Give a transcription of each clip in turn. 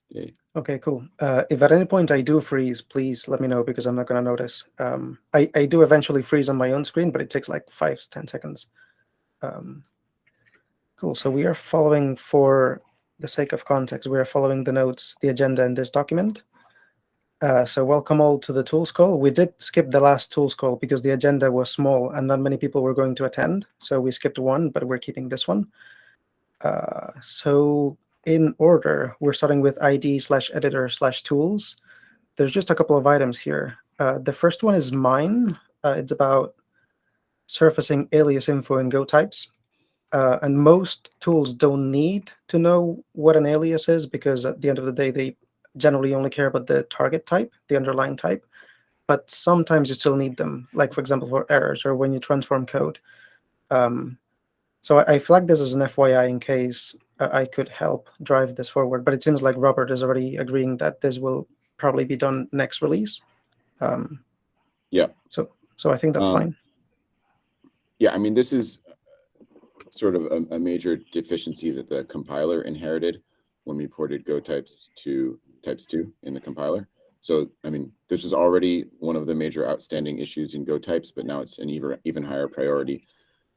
Yeah. Okay, cool. If at any point I do freeze, please let me know because I'm not going to notice. I do eventually freeze on my own screen, but it takes like 5 to 10 seconds. Um, cool. So we are following, for the sake of context, we are following the notes, the agenda in this document. So welcome all to the tools call. We did skip the last tools call because the agenda was small and not many people were going to attend. So we skipped one, but we're keeping this one. So in order, we're starting with ID/editor/tools. There's just a couple of items here. The first one is mine. It's about surfacing alias info in Go types. And most tools don't need to know what an alias is because at the end of the day, they generally only care about the target type, the underlying type. But sometimes you still need them, like for example, for errors or when you transform code. Um, so I flagged this as an FYI in case I could help drive this forward. But it seems like Robert is already agreeing that this will probably be done next release. Um, Yeah. so I think that's fine. Yeah, I mean, this is sort of a major deficiency that the compiler inherited when we ported Go types to types 2 in the compiler. So, I mean, this is already one of the major outstanding issues in Go types, but now it's an even higher priority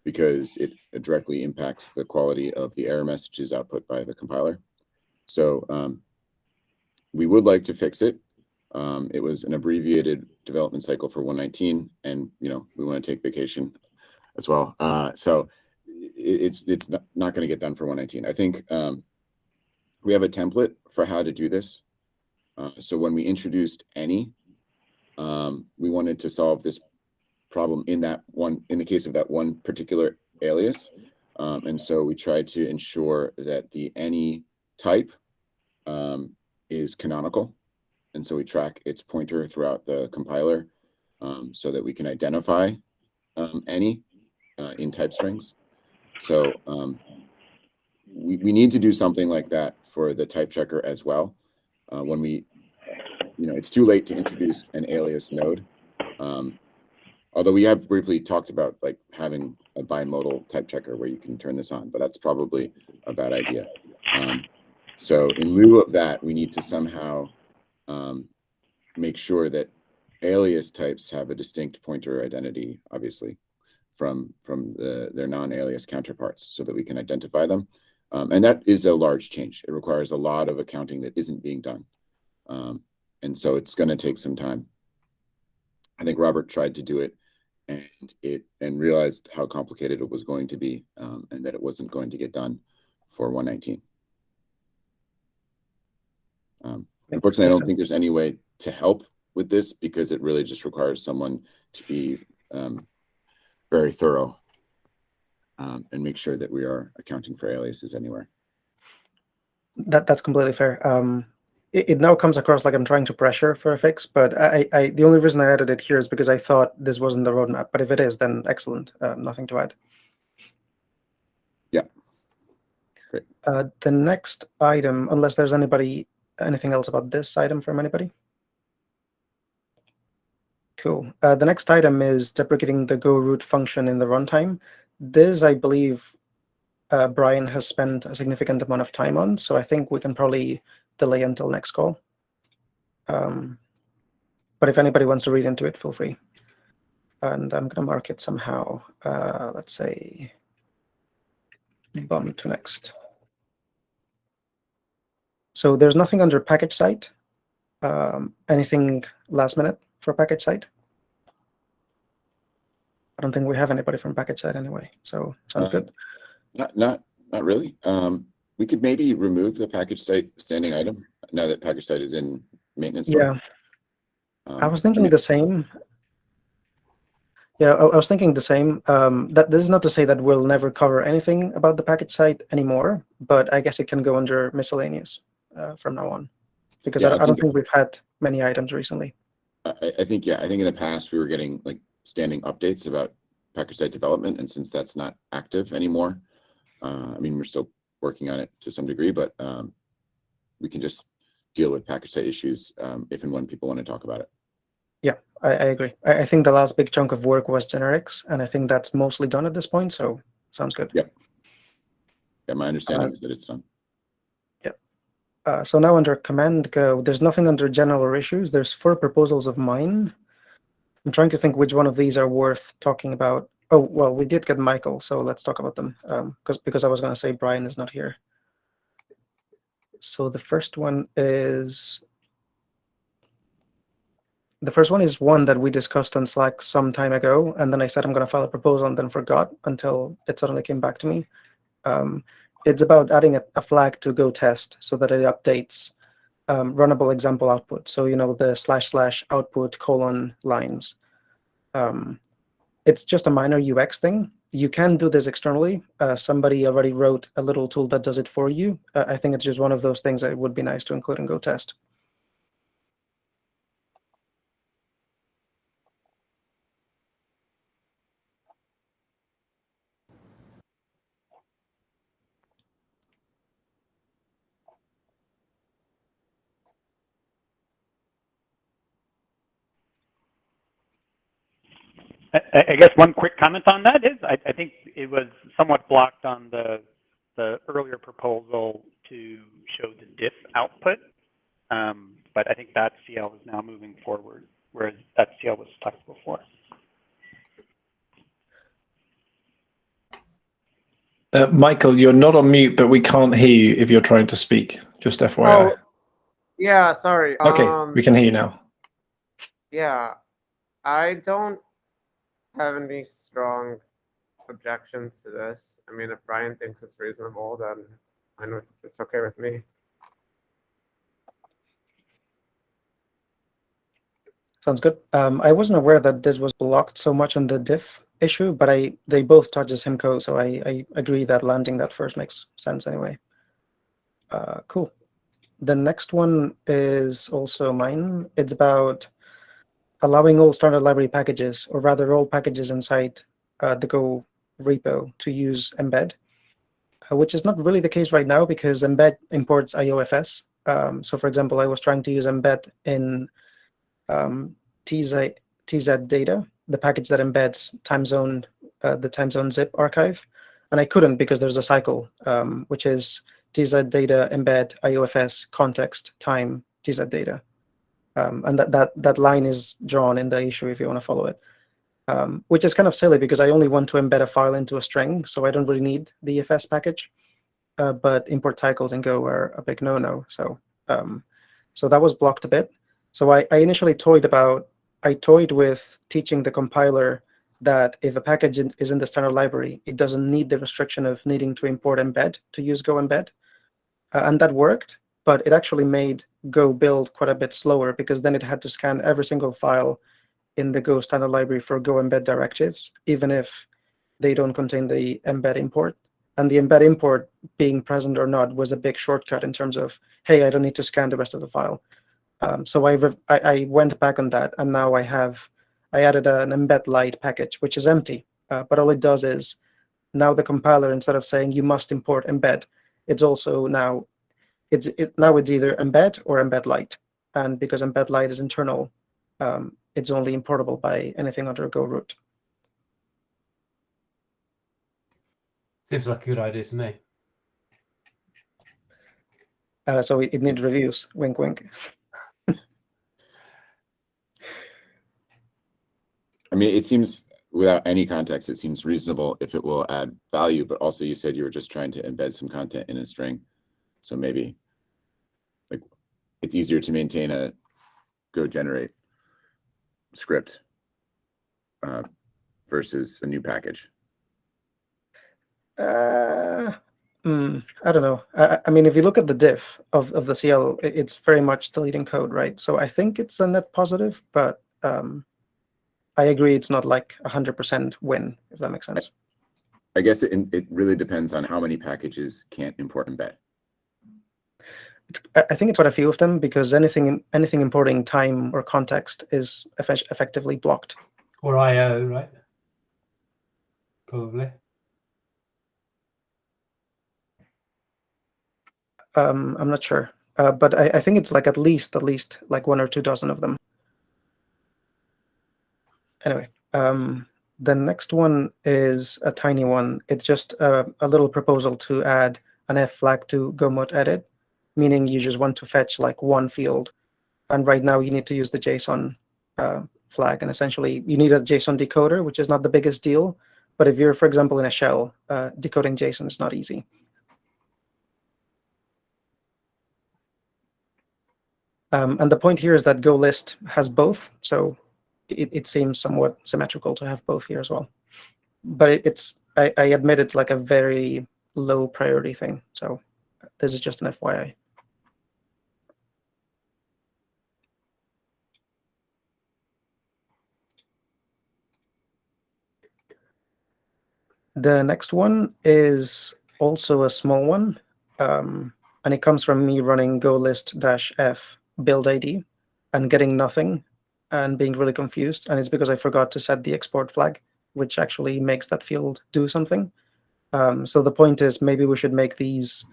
because it directly impacts the quality of the error messages output by the compiler. So we would like to fix it. It was an abbreviated development cycle for 119, and we want to take vacation as well. So it's not going to get done for 119. I think we have a template for how to do this. So when we introduced any, we wanted to solve this problem in the case of that one particular alias. And so we tried to ensure that the any type is canonical. And so we track its pointer throughout the compiler so that we can identify any in type strings. So we need to do something like that for the type checker as well. When it's too late to introduce an alias node. Although we have briefly talked about like having a bimodal type checker where you can turn this on, but that's probably a bad idea. So in lieu of that, we need to somehow make sure that alias types have a distinct pointer identity, obviously, from their non-alias counterparts so that we can identify them. And that is a large change. It requires a lot of accounting that isn't being done. And so it's going to take some time. I think Robert tried to do it and realized how complicated it was going to be and that it wasn't going to get done for 119. Unfortunately, I don't think there's any way to help with this because it really just requires someone to be very thorough and make sure that we are accounting for aliases anywhere. That's completely fair. It now comes across like I'm trying to pressure for a fix, but the only reason I added it here is because I thought this wasn't the roadmap. But if it is, then excellent. Nothing to add. Yeah. Great. The next item, unless there's anything else about this item from anybody? Cool. The next item is deprecating the Go root function in the runtime. This, I believe, Brian has spent a significant amount of time on, so I think we can probably delay until next call. But if anybody wants to read into it, feel free. And I'm going to mark it somehow. Let's say bump to next. So there's nothing under package site. Anything last minute for package site? I don't think we have anybody from package site anyway, so sounds good. Not really. We could maybe remove the package site standing item now that package site is in maintenance mode. Yeah, I was thinking the same. Yeah, I was thinking the same. That this is not to say that we'll never cover anything about the package site anymore, but I guess it can go under miscellaneous from now on, because I don't think we've had many items recently. I think in the past we were getting like standing updates about package site development, and since that's not active anymore, I mean, we're still working on it to some degree, but we can just deal with package site issues if and when people want to talk about it. Yeah, I agree. I think the last big chunk of work was generics, and I think that's mostly done at this point, so sounds good. Yep. Yeah, my understanding is that it's done. Yep. So now under command Go, there's nothing under general issues. There's 4 proposals of mine. I'm trying to think which one of these are worth talking about. Oh, well, we did get Michael, so let's talk about them. Because I was going to say Brian is not here. So the first one is one that we discussed on Slack some time ago, and then I said I'm going to file a proposal and then forgot until it suddenly came back to me. It's about adding a flag to Go test so that it updates runnable example output. So, the / output : lines. It's just a minor UX thing. You can do this externally. Somebody already wrote a little tool that does it for you. I think it's just one of those things that would be nice to include in Go test. I guess one quick comment on that is I think it was somewhat blocked on the earlier proposal to show the diff output, but I think that CL is now moving forward, whereas that CL was stuck before. Michael, you're not on mute, but we can't hear you if you're trying to speak. Just FYI. Oh, yeah, sorry. Okay, we can hear you now. Yeah, I don't have any strong objections to this. I mean, if Brian thinks it's reasonable, then I know it's okay with me. Sounds good. I wasn't aware that this was blocked so much on the diff issue, but they both touch as Himco, so I agree that landing that first makes sense anyway. Cool. The next one is also mine. It's about allowing all standard library packages, or rather all packages inside the Go repo, to use embed, which is not really the case right now because embed imports IOFS. So for example, I was trying to use embed in TZ data, the package that embeds the time zone zip archive, and I couldn't because there's a cycle, which is TZ data embed IOFS context time TZ data, and that line is drawn in the issue if you want to follow it, which is kind of silly because I only want to embed a file into a string, so I don't really need the EFS package. But import cycles in Go are a big no-no, so that was blocked a bit. So I initially toyed with teaching the compiler that if a package is in the standard library, it doesn't need the restriction of needing to import embed to use Go embed. And that worked, but it actually made Go build quite a bit slower because then it had to scan every single file in the Go standard library for Go embed directives, even if they don't contain the embed import. And the embed import being present or not was a big shortcut in terms of, hey, I don't need to scan the rest of the file. So I went back on that, and now I added an embed light package, which is empty. But all it does is now the compiler, instead of saying you must import embed, it's also now it's either embed or embed light. And because embed light is internal, it's only importable by anything under Go root. Seems like a good idea to me. So it needs reviews. Wink, wink. I mean, it seems, without any context, it seems reasonable if it will add value, but also you said you were just trying to embed some content in a string. So maybe like it's easier to maintain a Go generate script versus a new package. I don't know. I mean, if you look at the diff of the CL, it's very much deleting code, right? So I think it's a net positive, but I agree it's not like 100% win, if that makes sense. I guess it really depends on how many packages can't import embed. I think it's quite a few of them because anything importing time or context is effectively blocked. Or IO, right? Probably. I'm not sure, but I think it's like at least like 1 or 2 dozen of them. Anyway, the next one is a tiny one. It's just a little proposal to add an F flag to Go mode edit. meaning you just want to fetch like one field. And right now you need to use the JSON flag. And essentially you need a JSON decoder, which is not the biggest deal. But if you're, for example, in a shell, decoding JSON is not easy. And the point here is that GoList has both. So it seems somewhat symmetrical to have both here as well. But I admit it's like a very low priority thing. So this is just an FYI. The next one is also a small one. And it comes from me running golist-f build ID and getting nothing and being really confused. And it's because I forgot to set the export flag, which actually makes that field do something. So the point is maybe we should make these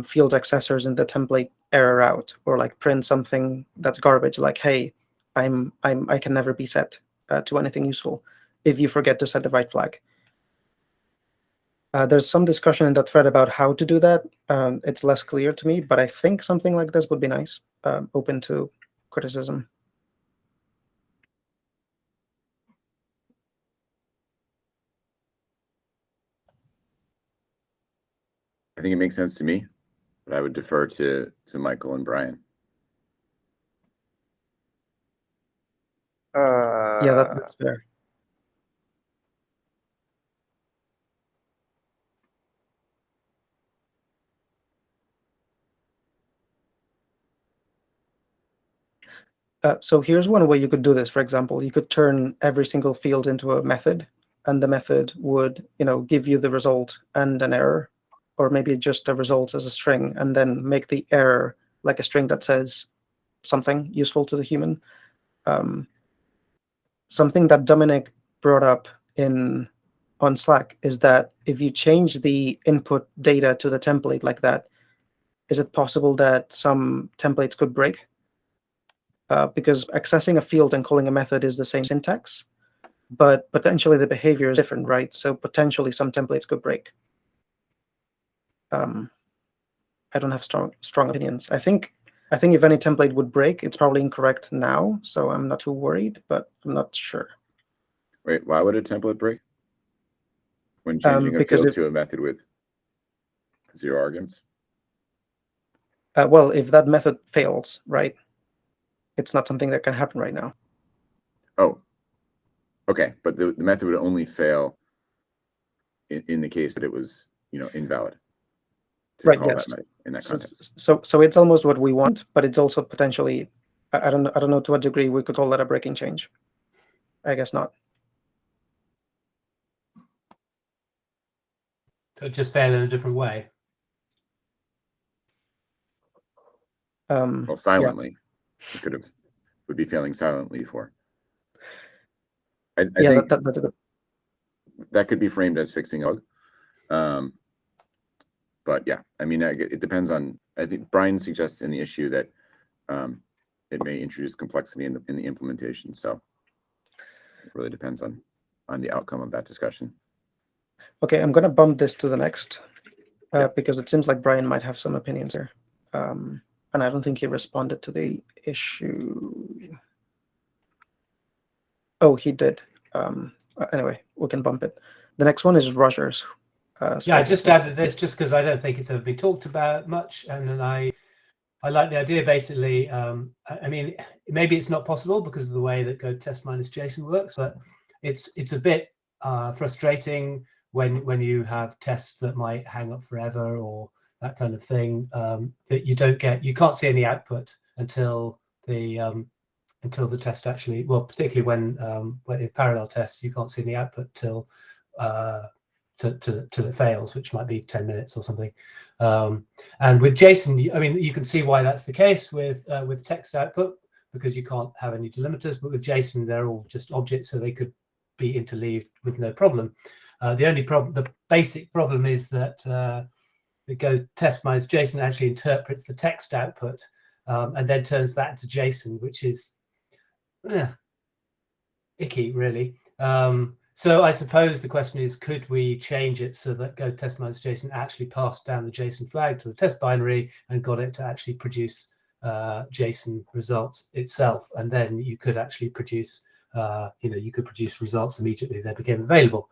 field accessors in the template error out, or like print something that's garbage, like, hey, I can never be set to anything useful if you forget to set the right flag. There's some discussion in that thread about how to do that. It's less clear to me, but I think something like this would be nice. Open to criticism. I think it makes sense to me, but I would defer to Michael and Brian. Yeah, that's fair. So here's one way you could do this. For example, you could turn every single field into a method, and the method would, give you the result and an error, or maybe just a result as a string, and then make the error like a string that says something useful to the human. Something that Dominic brought up on Slack is that if you change the input data to the template like that, is it possible that some templates could break? Because accessing a field and calling a method is the same syntax, but potentially the behavior is different, right? So potentially some templates could break. I don't have strong opinions. I think if any template would break, it's probably incorrect now, so I'm not too worried, but I'm not sure. Wait, why would a template break? When changing a field to a method with 0 arguments? Well, if that method fails, right? It's not something that can happen right now. Oh, okay. But the method would only fail in the case that it was, invalid. Right. Yes. In that context. So it's almost what we want, but it's also potentially, I don't know to what degree we could call that a breaking change. I guess not. So it just fail in a different way. Well, silently. Yeah. It would be failing silently before. I think that's a good. That could be framed as fixing a bug. But yeah, I mean, it depends on. I think Brian suggests in the issue that it may introduce complexity in the implementation. So it really depends on the outcome of that discussion. Okay, I'm going to bump this to the next because it seems like Brian might have some opinions here. And I don't think he responded to the issue. Oh, he did. Anyway, we can bump it. The next one is Rogers. I just added this just because I don't think it's ever been talked about much, and then I like the idea. Basically, I mean, maybe it's not possible because of the way that GoTest-JSON works, but it's a bit frustrating when you have tests that might hang up forever or that kind of thing, that you can't see any output until the test actually, well, particularly when in parallel tests, you can't see any output till it fails, which might be 10 minutes or something. And with JSON, I mean, you can see why that's the case with text output, because you can't have any delimiters, but with JSON, they're all just objects, so they could be interleaved with no problem. The basic problem is that the GoTest-JSON actually interprets the text output and then turns that into JSON, which is icky, really. So I suppose the question is, could we change it so that Go test minus JSON actually passed down the JSON flag to the test binary and got it to actually produce JSON results itself, and then you could actually produce, you could produce results immediately they became available,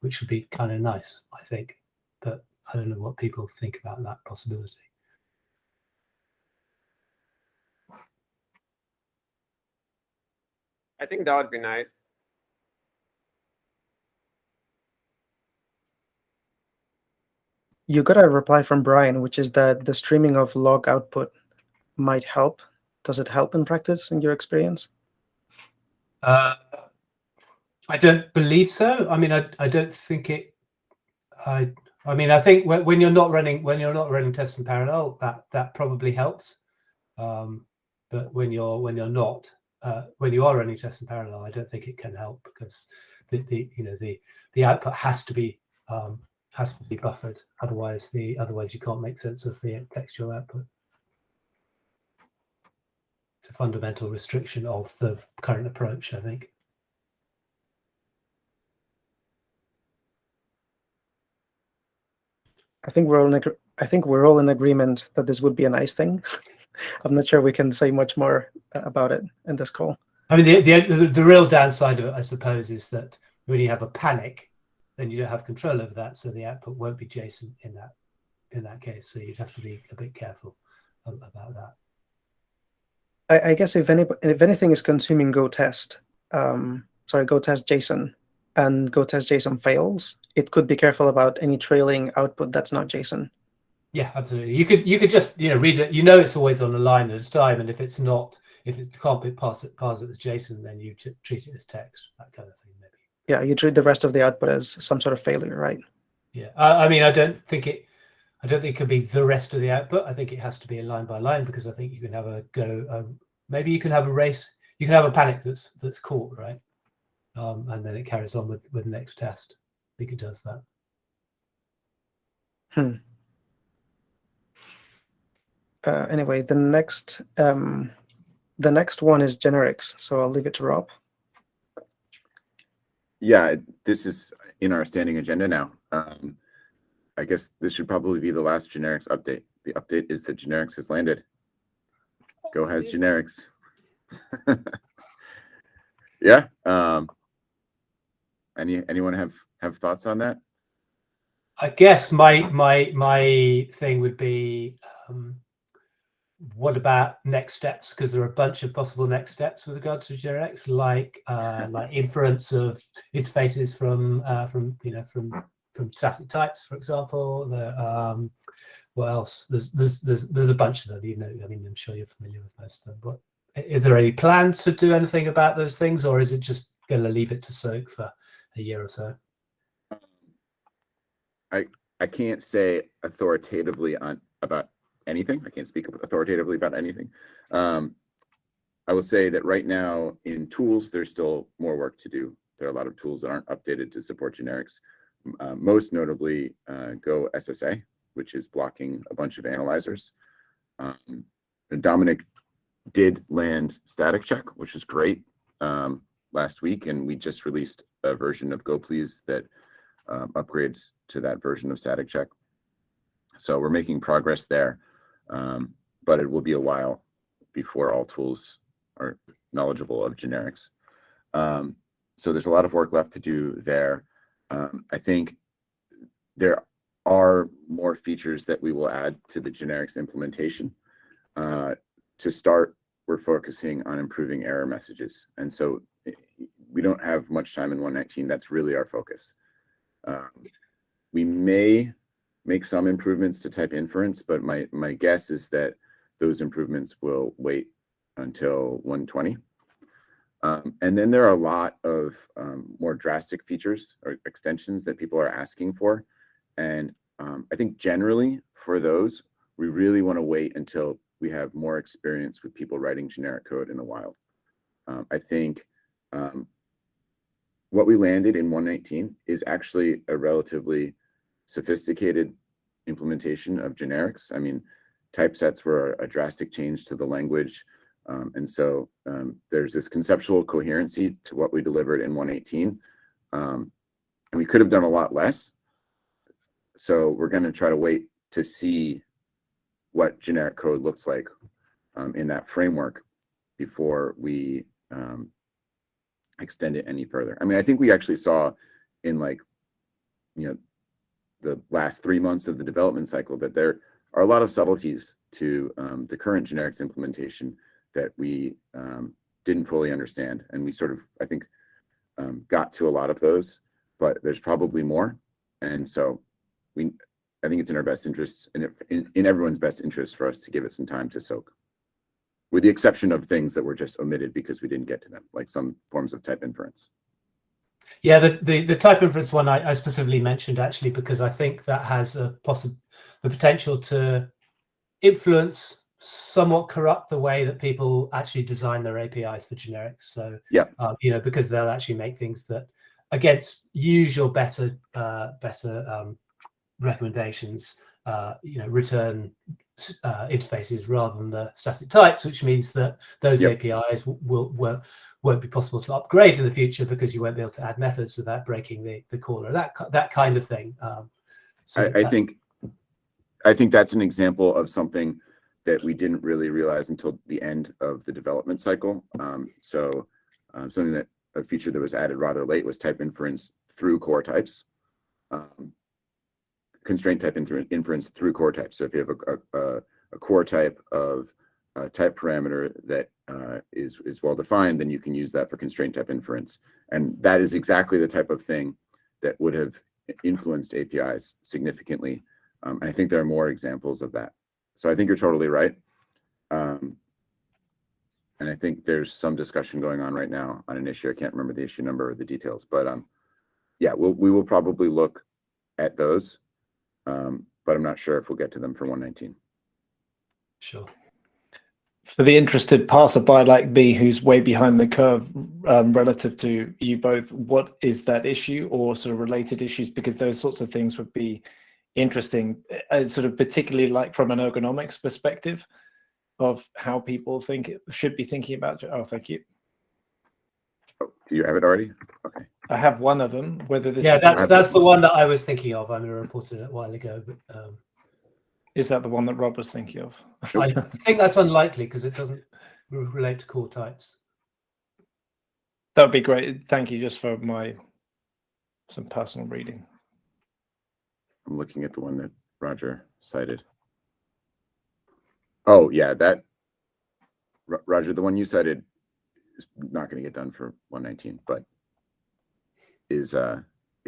which would be kind of nice, I think. But I don't know what people think about that possibility. I think that would be nice. You got a reply from Brian, which is that the streaming of log output might help. Does it help in practice, in your experience? I don't believe so. I mean, I don't think it. I mean, I think when you're not running tests in parallel, that probably helps. But when you are running tests in parallel, I don't think it can help, because the output has to be buffered. Otherwise you can't make sense of the textual output. It's a fundamental restriction of the current approach, I think. I think we're all in agreement that this would be a nice thing. I'm not sure we can say much more about it in this call. I mean, the real downside of it, I suppose, is that when you have a panic, then you don't have control over that, so the output won't be JSON in that case. So you'd have to be a bit careful about that. I guess if anything is consuming Go test JSON, and Go test JSON fails, it could be careful about any trailing output that's not JSON. Yeah, absolutely. You could just read it. It's always on a line at a time, and if it can't be pass it as JSON, then you treat it as text, that kind of thing, maybe. Yeah, you treat the rest of the output as some sort of failure, right? Yeah, I mean, I don't think it could be the rest of the output. I think it has to be a line by line, because I think you can have a go. Maybe you can have a race. You can have a panic that's caught, right? And then it carries on with the next test. I think it does that. Anyway, the next one is generics, so I'll leave it to Rob. Yeah, this is in our standing agenda now. I guess this should probably be the last generics update. The update is that generics has landed. Go has generics. Yeah. Anyone have thoughts on that? I guess my thing would be, what about next steps? Because there are a bunch of possible next steps with regard to generics, like inference of interfaces from static types, for example. What else? There's a bunch of them. I mean, I'm sure you're familiar with most of them. But is there any plans to do anything about those things, or is it just going to leave it to soak for a year or so? I can't say authoritatively about anything. I can't speak authoritatively about anything. I will say that right now in tools, there's still more work to do. There are a lot of tools that aren't updated to support generics. Most notably, Go SSA, which is blocking a bunch of analyzers. Dominic did land static check, which is great, last week, and we just released a version of GoPlease that upgrades to that version of static check. So we're making progress there, but it will be a while before all tools are knowledgeable of generics. So there's a lot of work left to do there. I think there are more features that we will add to the generics implementation. To start, we're focusing on improving error messages. And so we don't have much time in 119. That's really our focus. We may make some improvements to type inference, but my guess is that those improvements will wait until 120. And then there are a lot of more drastic features or extensions that people are asking for. And I think generally for those, we really want to wait until we have more experience with people writing generic code in the wild. I think what we landed in 119 is actually a relatively sophisticated implementation of generics. I mean, typesets were a drastic change to the language. And so there's this conceptual coherency to what we delivered in 118. and we could have done a lot less. So we're going to try to wait to see what generic code looks like in that framework before we extend it any further. I mean, I think we actually saw in the last 3 months of the development cycle that there are a lot of subtleties to the current generics implementation that we didn't fully understand. And we sort of, I think, got to a lot of those, but there's probably more. And so I think it's in our best interest, in everyone's best interest, for us to give it some time to soak, with the exception of things that were just omitted because we didn't get to them, like some forms of type inference. Yeah, the type inference one I specifically mentioned actually because I think that has the potential to influence, somewhat corrupt the way that people actually design their APIs for generics. So yeah, because they'll actually make things that, against usual better recommendations, return interfaces rather than the static types, which means that those APIs won't be possible to upgrade in the future because you won't be able to add methods without breaking the caller, that kind of thing. I think that's an example of something that we didn't really realize until the end of the development cycle. Something that a feature that was added rather late was type inference through core types. Constraint type inference through core types. So if you have a core type of a type parameter that is well defined, then you can use that for constraint type inference. And that is exactly the type of thing that would have influenced APIs significantly. I think there are more examples of that. So I think you're totally right. And I think there's some discussion going on right now on an issue. I can't remember the issue number or the details, but yeah, we will probably look at those. But I'm not sure if we'll get to them for 119. Sure. For the interested passerby like me, who's way behind the curve relative to you both, what is that issue or sort of related issues? Because those sorts of things would be interesting, sort of particularly like from an ergonomics perspective of how people should be thinking about. Oh, thank you. Oh, you have it already? Okay. I have one of them. Whether this that's the one that I was thinking of. I reported it a while ago, but is that the one that Rob was thinking of? I think that's unlikely because it doesn't relate to core types. That would be great. Thank you, just for some personal reading. I'm looking at the one that Roger cited. Oh yeah, that Roger, the one you cited is not going to get done for 119, but is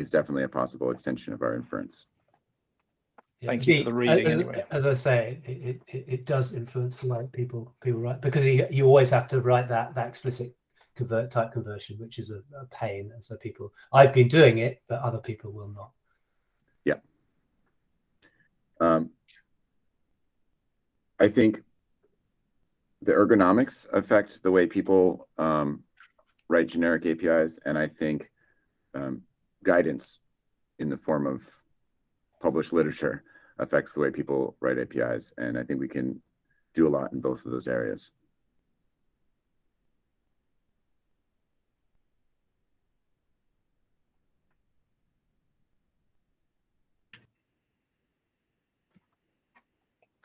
definitely a possible extension of our inference. Thank you for the reading. Anyway, as I say, it does influence the way people write, because you always have to write that explicit type conversion, which is a pain. And so I've been doing it, but other people will not. Yeah. I think the ergonomics affect the way people write generic APIs, and I think guidance in the form of published literature affects the way people write APIs, and I think we can do a lot in both of those areas.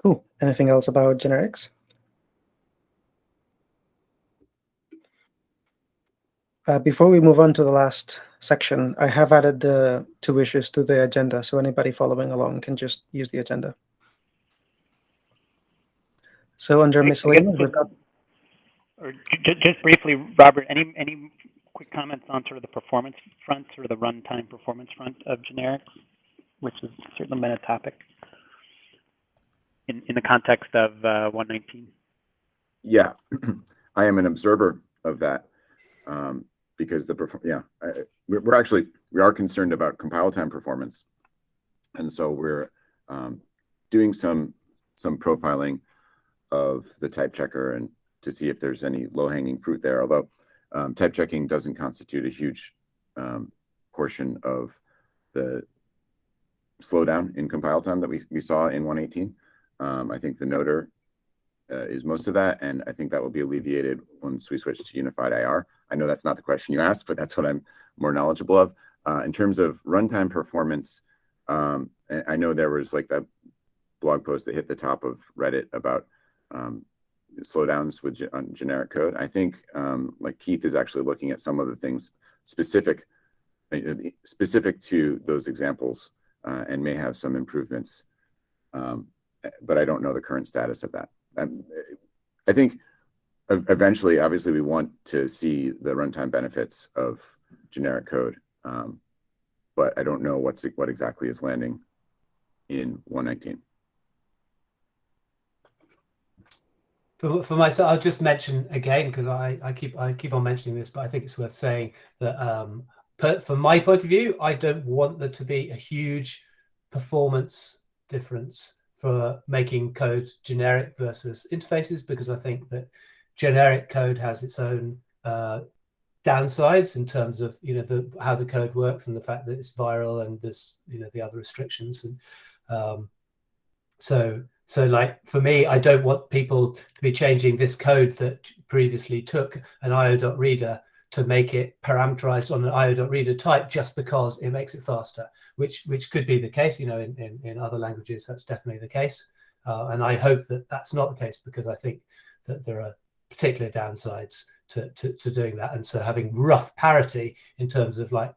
Cool. Anything else about generics? Before we move on to the last section, I have added the 2 issues to the agenda, so anybody following along can just use the agenda. So under miscellaneous, we've got... Or just briefly, Robert, any quick comments on sort of the performance front, sort of the runtime performance front of generics, which has certainly been a topic in the context of 119? Yeah, I am an observer of that. Because we are concerned about compile time performance, and so we're doing some profiling of the type checker and to see if there's any low-hanging fruit there. Although type checking doesn't constitute a huge portion of the slowdown in compile time that we saw in 118. I think the noder is most of that, and I think that will be alleviated once we switch to unified IR. I know that's not the question you asked, but that's what I'm more knowledgeable of. In terms of runtime performance, I know there was like that blog post that hit the top of Reddit about slowdowns with on generic code. I think like Keith is actually looking at some of the things specific to those examples and may have some improvements, but I don't know the current status of that. I think eventually, obviously, we want to see the runtime benefits of generic code, but I don't know what exactly is landing in 119. For myself, I'll just mention again, because I keep on mentioning this, but I think it's worth saying that from my point of view, I don't want there to be a huge performance difference for making code generic versus interfaces, because I think that generic code has its own downsides in terms of how the code works and the fact that it's viral and there's the other restrictions, and so like for me, I don't want people to be changing this code that previously took an IO.reader to make it parameterized on an IO.reader type just because it makes it faster, which could be the case. In other languages, that's definitely the case. And I hope that that's not the case, because I think that there are particular downsides to doing that. And so having rough parity in terms of like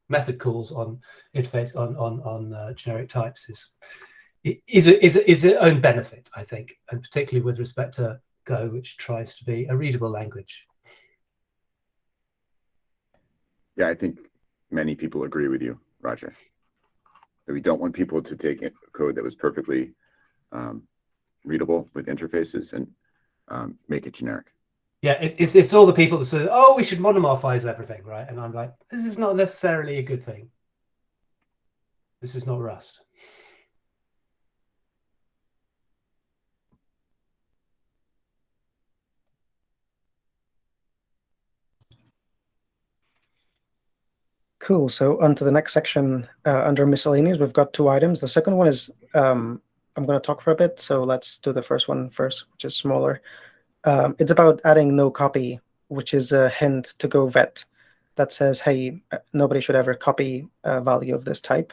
method calls on interface on generic types is its own benefit, I think, and particularly with respect to Go, which tries to be a readable language. Yeah, I think many people agree with you, Roger, that we don't want people to take code that was perfectly readable with interfaces and make it generic. Yeah, it's all the people that say, oh, we should monomorphize everything, right? And I'm like, this is not necessarily a good thing. This is not Rust. Cool. So on to the next section under miscellaneous, we've got 2 items. The second one is I'm going to talk for a bit. So let's do the first one first, which is smaller. It's about adding no copy, which is a hint to Go vet that says, hey, nobody should ever copy a value of this type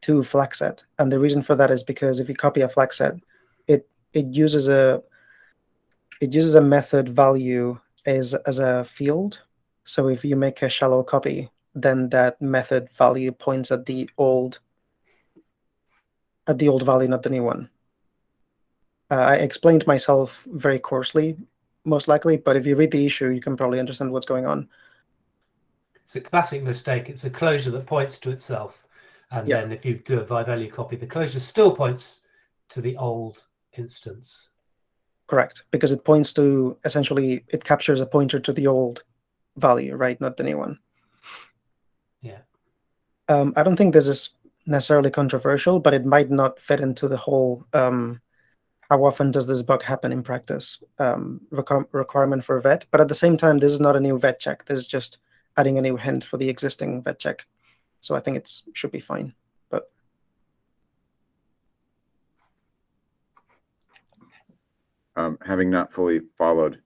to flag set. And the reason for that is because if you copy a flag set, it uses a method value as a field. So if you make a shallow copy, then that method value points at the old value, not the new one. I explained myself very coarsely, most likely, but if you read the issue, you can probably understand what's going on. It's a classic mistake. It's a closure that points to itself. And then if you do a by-value copy, the closure still points to the old instance. Correct, because it points to, essentially, it captures a pointer to the old value, right? Not the new one. Yeah. I don't think this is necessarily controversial, but it might not fit into the whole how often does this bug happen in practice requirement for a vet. But at the same time, this is not a new vet check. This is just adding a new hint for the existing vet check. So I think it should be fine. But having not fully followed,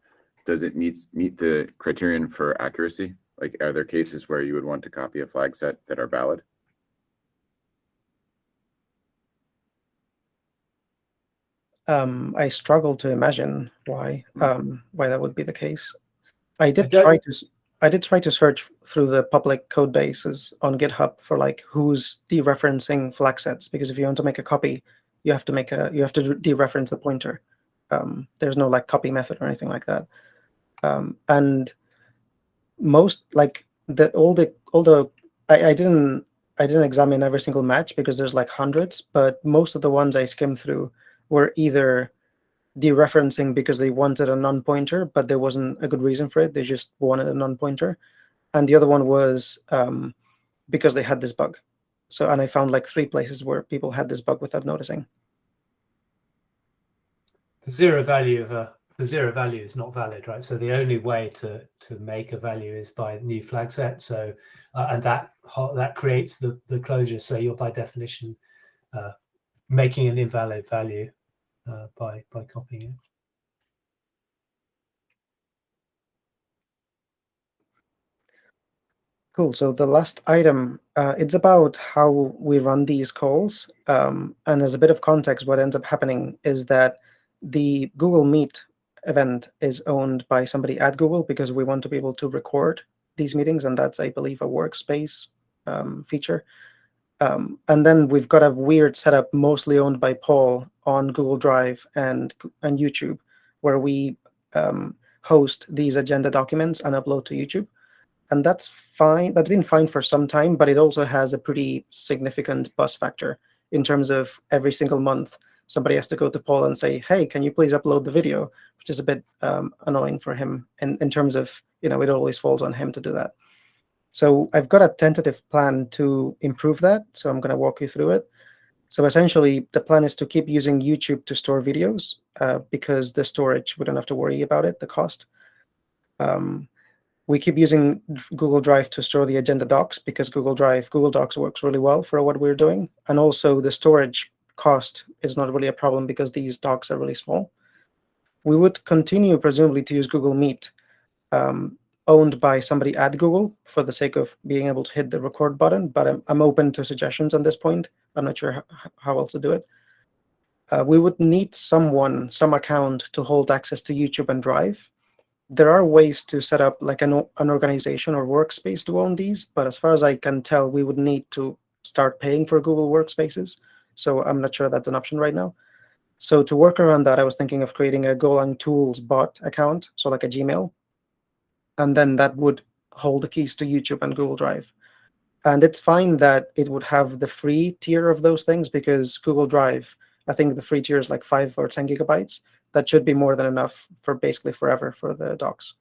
does it meet the criterion for accuracy? Like, are there cases where you would want to copy a flag set that are valid? I struggle to imagine why that would be the case. I did try to search through the public code bases on GitHub for like who's dereferencing flag sets, because if you want to make a copy, you have to dereference the pointer. There's no like copy method or anything like that. And most like I didn't examine every single match because there's like hundreds, but most of the ones I skimmed through were either dereferencing because they wanted a non-pointer, but there wasn't a good reason for it. They just wanted a non-pointer. And the other one was because they had this bug. So, and I found like 3 places where people had this bug without noticing. The zero value is not valid, right? So the only way to make a value is by new flag set. So and that creates the closure. So you're by definition making an invalid value by copying it. Cool. So the last item, it's about how we run these calls. And as a bit of context, what ends up happening is that the Google Meet event is owned by somebody at Google because we want to be able to record these meetings, and that's, I believe, a workspace feature. And then we've got a weird setup, mostly owned by Paul, on Google Drive and YouTube, where we host these agenda documents and upload to YouTube. And that's fine. That's been fine for some time, but it also has a pretty significant buzz factor in terms of every single month, somebody has to go to Paul and say, hey, can you please upload the video, which is a bit annoying for him in terms of, it always falls on him to do that. So I've got a tentative plan to improve that. So I'm going to walk you through it. So essentially, the plan is to keep using YouTube to store videos because the storage, we don't have to worry about it, the cost. We keep using Google Drive to store the agenda docs because Google Docs works really well for what we're doing. And also the storage cost is not really a problem because these docs are really small. We would continue presumably to use Google Meet, owned by somebody at Google for the sake of being able to hit the record button, but I'm open to suggestions on this point. I'm not sure how else to do it. We would need some account to hold access to YouTube and Drive. There are ways to set up like an organization or workspace to own these, but as far as I can tell, we would need to start paying for Google Workspaces. So I'm not sure that's an option right now. So to work around that, I was thinking of creating a Golang Tools bot account, so like a Gmail. And then that would hold the keys to YouTube and Google Drive. And it's fine that it would have the free tier of those things because Google Drive, I think the free tier is like 5 or 10 gigabytes. That should be more than enough for basically forever for the docs.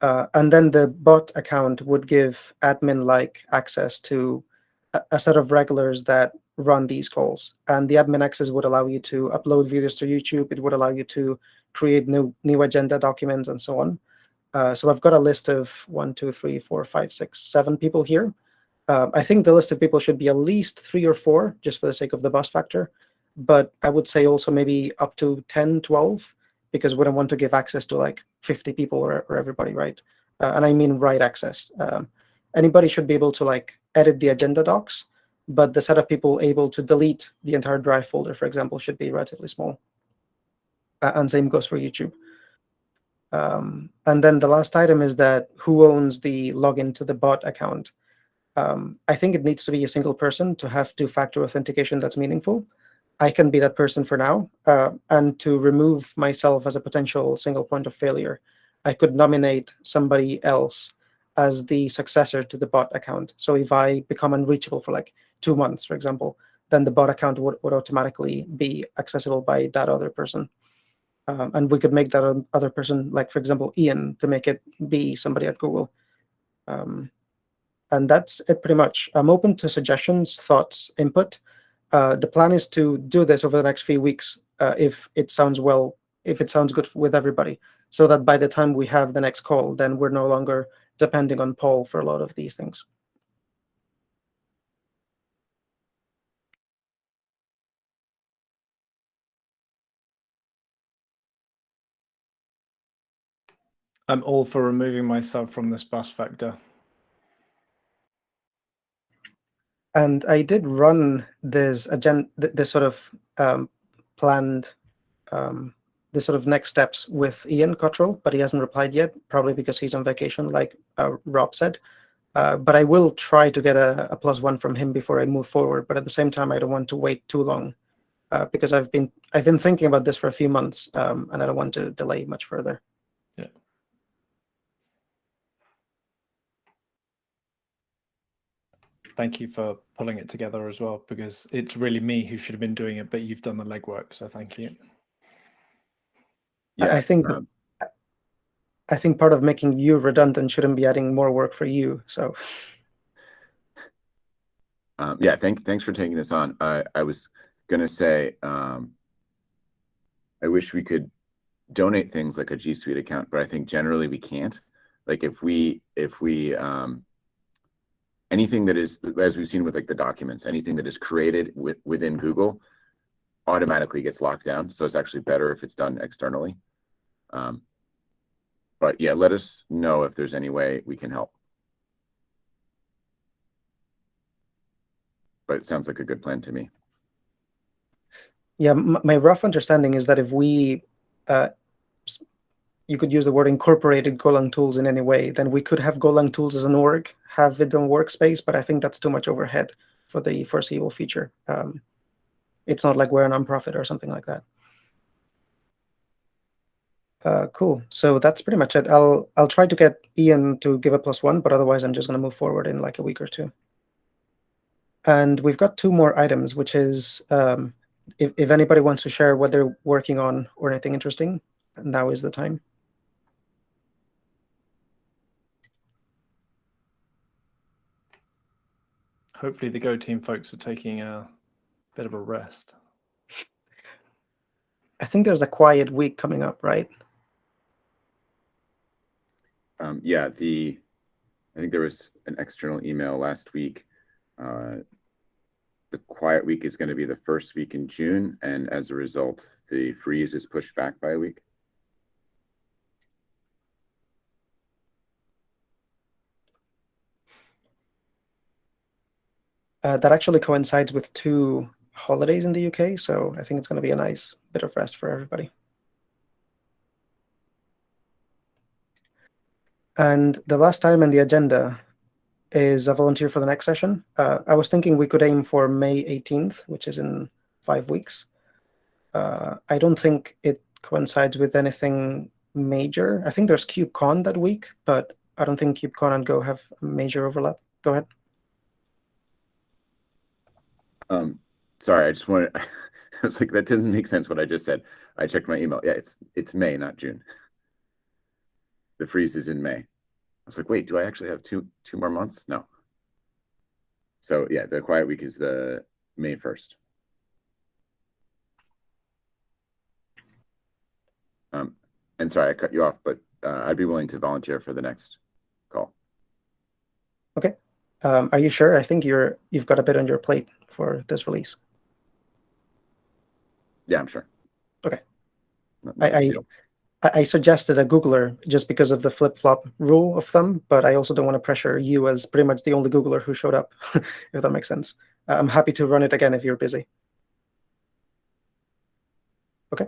And then the bot account would give admin-like access to a set of regulars that run these calls. And the admin access would allow you to upload videos to YouTube. It would allow you to create new agenda documents and so on. So I've got a list of 1, 2, 3, 4, 5, 6, 7 people here. I think the list of people should be at least 3 or 4, just for the sake of the buzz factor. But I would say also maybe up to 10, 12, because we don't want to give access to like 50 people or everybody, right? And I mean write access. Anybody should be able to like edit the agenda docs, but the set of people able to delete the entire Drive folder, for example, should be relatively small. And same goes for YouTube. And then the last item is that who owns the login to the bot account? I think it needs to be a single person to have two-factor authentication that's meaningful. I can be that person for now. And to remove myself as a potential single point of failure, I could nominate somebody else as the successor to the bot account. So if I become unreachable for like 2 months, for example, then the bot account would automatically be accessible by that other person. And we could make that other person, like, for example, Ian, to make it be somebody at Google. And that's it pretty much. I'm open to suggestions, thoughts, input. The plan is to do this over the next few weeks if it sounds good with everybody, so that by the time we have the next call, then we're no longer depending on Paul for a lot of these things. I'm all for removing myself from this bus factor. And I did run this sort of planned, this sort of next steps with Ian Cottrell, but he hasn't replied yet, probably because he's on vacation, like Rob said. But I will try to get a +1 from him before I move forward. But at the same time, I don't want to wait too long because I've been thinking about this for a few months, and I don't want to delay much further. Yeah. Thank you for pulling it together as well, because it's really me who should have been doing it, but you've done the legwork, so thank you. Yeah, I think part of making you redundant shouldn't be adding more work for you. So yeah, thanks for taking this on. I was gonna say I wish we could donate things like a G Suite account, but I think generally we can't. Like if we anything that is, as we've seen with like the documents, anything that is created within Google automatically gets locked down. So it's actually better if it's done externally. But yeah, let us know if there's any way we can help. but it sounds like a good plan to me. Yeah, my rough understanding is that if we, you could use the word incorporated Golang tools in any way, then we could have Golang tools as an org, have it on workspace, but I think that's too much overhead for the foreseeable future. It's not like we're a nonprofit or something like that. Cool. So that's pretty much it. I'll try to get Ian to give a +1, but otherwise I'm just going to move forward in like a week or two. And we've got 2 more items, which is if anybody wants to share what they're working on or anything interesting, now is the time. Hopefully the Go team folks are taking a bit of a rest. I think there's a quiet week coming up, right? Yeah, I think there was an external email last week. The quiet week is going to be the first week in June, and as a result, the freeze is pushed back by a week. That actually coincides with 2 holidays in the UK, so I think it's going to be a nice bit of rest for everybody. And the last item on the agenda is a volunteer for the next session. I was thinking we could aim for May 18th, which is in 5 weeks. I don't think it coincides with anything major. I think there's KubeCon that week, but I don't think KubeCon and Go have a major overlap. Go ahead. Sorry, I just wanted, I was like, that doesn't make sense what I just said. I checked my email. Yeah, it's May, not June. The freeze is in May. I was like, wait, do I actually have two more months? No. So yeah, the quiet week is the May 1st. And sorry, I cut you off, but I'd be willing to volunteer for the next call. Okay. Are you sure? I think you've got a bit on your plate for this release. Yeah, I'm sure. Okay. No big deal. I suggested a Googler just because of the flip-flop rule of thumb, but I also don't want to pressure you as pretty much the only Googler who showed up, if that makes sense. I'm happy to run it again if you're busy. Okay.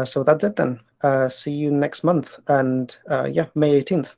So that's it then. See you next month. And yeah, May 18th.